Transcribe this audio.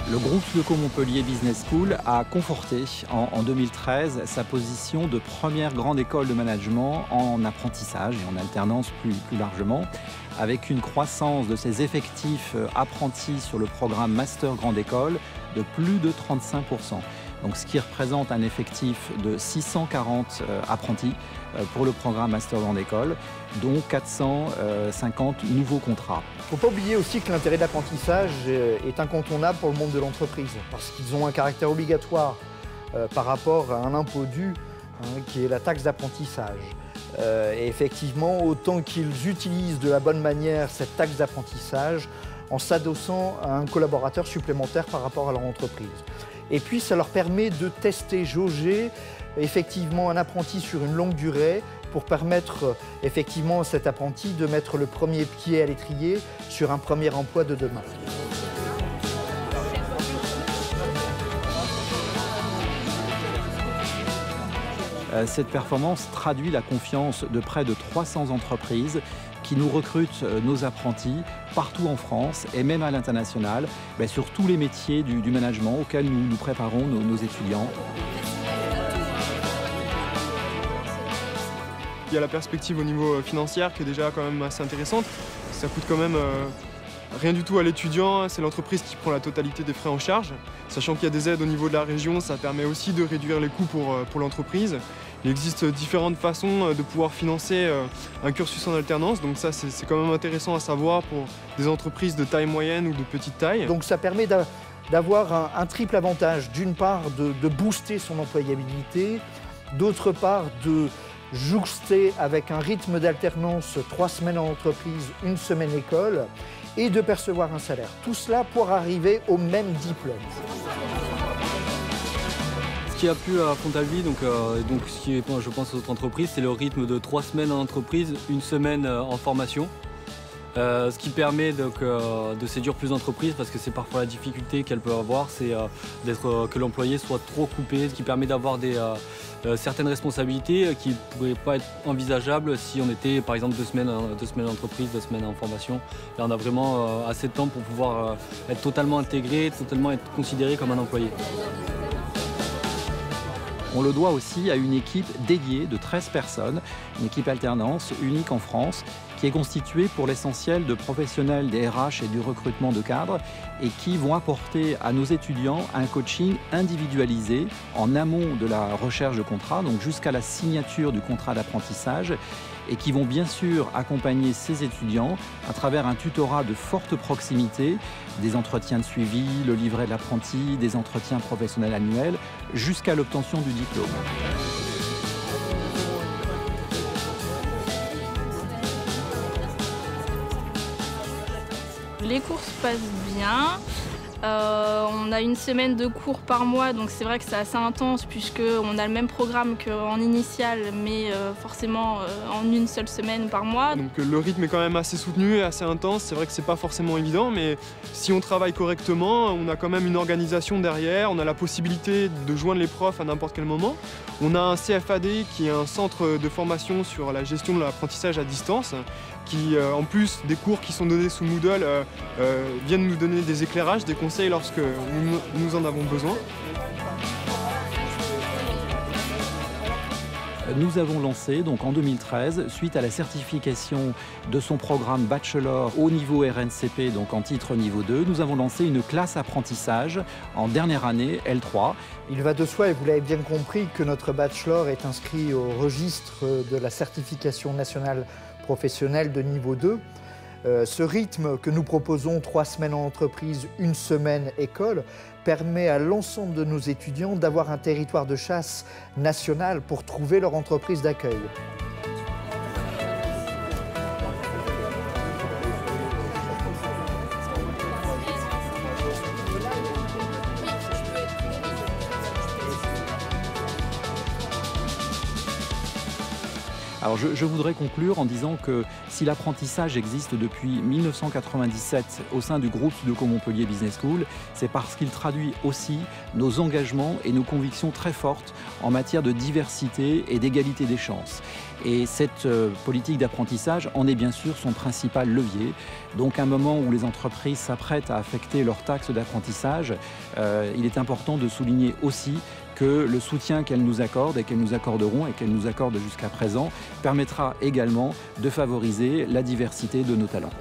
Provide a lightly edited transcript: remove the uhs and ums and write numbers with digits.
Le groupe Sudeco Montpellier Business School a conforté en 2013 sa position de première grande école de management en apprentissage et en alternance plus largement, avec une croissance de ses effectifs apprentis sur le programme Master Grande École de plus de 35%. Donc, ce qui représente un effectif de 640 apprentis pour le programme Master Grande École, dont 450 nouveaux contrats. Il ne faut pas oublier aussi que l'intérêt de l'apprentissage est incontournable pour le monde de l'entreprise, parce qu'ils ont un caractère obligatoire par rapport à un impôt dû, qui est la taxe d'apprentissage. Et effectivement, autant qu'ils utilisent de la bonne manière cette taxe d'apprentissage en s'adossant à un collaborateur supplémentaire par rapport à leur entreprise. Et puis, ça leur permet de tester, jauger effectivement un apprenti sur une longue durée pour permettre effectivement à cet apprenti de mettre le premier pied à l'étrier sur un premier emploi de demain. Cette performance traduit la confiance de près de 300 entreprises qui nous recrutent nos apprentis partout en France et même à l'international, sur tous les métiers du management auxquels nous préparons nos étudiants. Il y a la perspective au niveau financier qui est déjà quand même assez intéressante. Ça coûte quand même rien du tout à l'étudiant, c'est l'entreprise qui prend la totalité des frais en charge. Sachant qu'il y a des aides au niveau de la région, ça permet aussi de réduire les coûts pour l'entreprise. Il existe différentes façons de pouvoir financer un cursus en alternance, donc ça c'est quand même intéressant à savoir pour des entreprises de taille moyenne ou de petite taille. Donc ça permet d'avoir un triple avantage. D'une part de booster son employabilité, d'autre part de jouxter avec un rythme d'alternance 3 semaines en entreprise, 1 semaine école, et de percevoir un salaire. Tout cela pour arriver au même diplôme. Ce qui a plu à Fontalvie, donc ce qui est, je pense, aux autres entreprises, c'est le rythme de 3 semaines en entreprise, 1 semaine en formation. Ce qui permet donc, de séduire plus d'entreprises, parce que c'est parfois la difficulté qu'elles peuvent avoir, c'est que l'employé soit trop coupé, ce qui permet d'avoir certaines responsabilités qui ne pourraient pas être envisageables si on était par exemple 2 semaines en entreprise, 2 semaines en formation. Là on a vraiment assez de temps pour pouvoir être totalement intégré, totalement être considéré comme un employé. On le doit aussi à une équipe dédiée de 13 personnes, une équipe alternance unique en France, qui est constituée pour l'essentiel de professionnels des RH et du recrutement de cadres et qui vont apporter à nos étudiants un coaching individualisé en amont de la recherche de contrat, donc jusqu'à la signature du contrat d'apprentissage, et qui vont bien sûr accompagner ces étudiants à travers un tutorat de forte proximité, des entretiens de suivi, le livret de l'apprenti, des entretiens professionnels annuels, jusqu'à l'obtention du diplôme. Les cours se passent bien. On a 1 semaine de cours par mois, donc c'est vrai que c'est assez intense puisqu'on a le même programme qu'en initial, mais forcément en 1 seule semaine par mois. Donc le rythme est quand même assez soutenu et assez intense. C'est vrai que c'est pas forcément évident, mais si on travaille correctement, on a quand même une organisation derrière. On a la possibilité de joindre les profs à n'importe quel moment. On a un CFAD qui est un centre de formation sur la gestion de l'apprentissage à distance, qui, en plus des cours qui sont donnés sous Moodle, viennent nous donner des éclairages, des conseils lorsque nous en avons besoin. Nous avons lancé donc en 2013, suite à la certification de son programme Bachelor au niveau RNCP, donc en titre niveau 2, nous avons lancé une classe apprentissage en dernière année, L3. Il va de soi, et vous l'avez bien compris, que notre Bachelor est inscrit au registre de la certification nationale professionnelle de niveau 2. Ce rythme que nous proposons, 3 semaines en entreprise, 1 semaine école, permet à l'ensemble de nos étudiants d'avoir un territoire de chasse national pour trouver leur entreprise d'accueil. Alors je voudrais conclure en disant que si l'apprentissage existe depuis 1997 au sein du groupe Sudoku Montpellier Business School, c'est parce qu'il traduit aussi nos engagements et nos convictions très fortes en matière de diversité et d'égalité des chances. Et cette politique d'apprentissage en est bien sûr son principal levier. Donc à un moment où les entreprises s'apprêtent à affecter leurs taxes d'apprentissage, il est important de souligner aussi que le soutien qu'elles nous accordent et qu'elles nous accorderont et qu'elles nous accordent jusqu'à présent permettra également de favoriser la diversité de nos talents.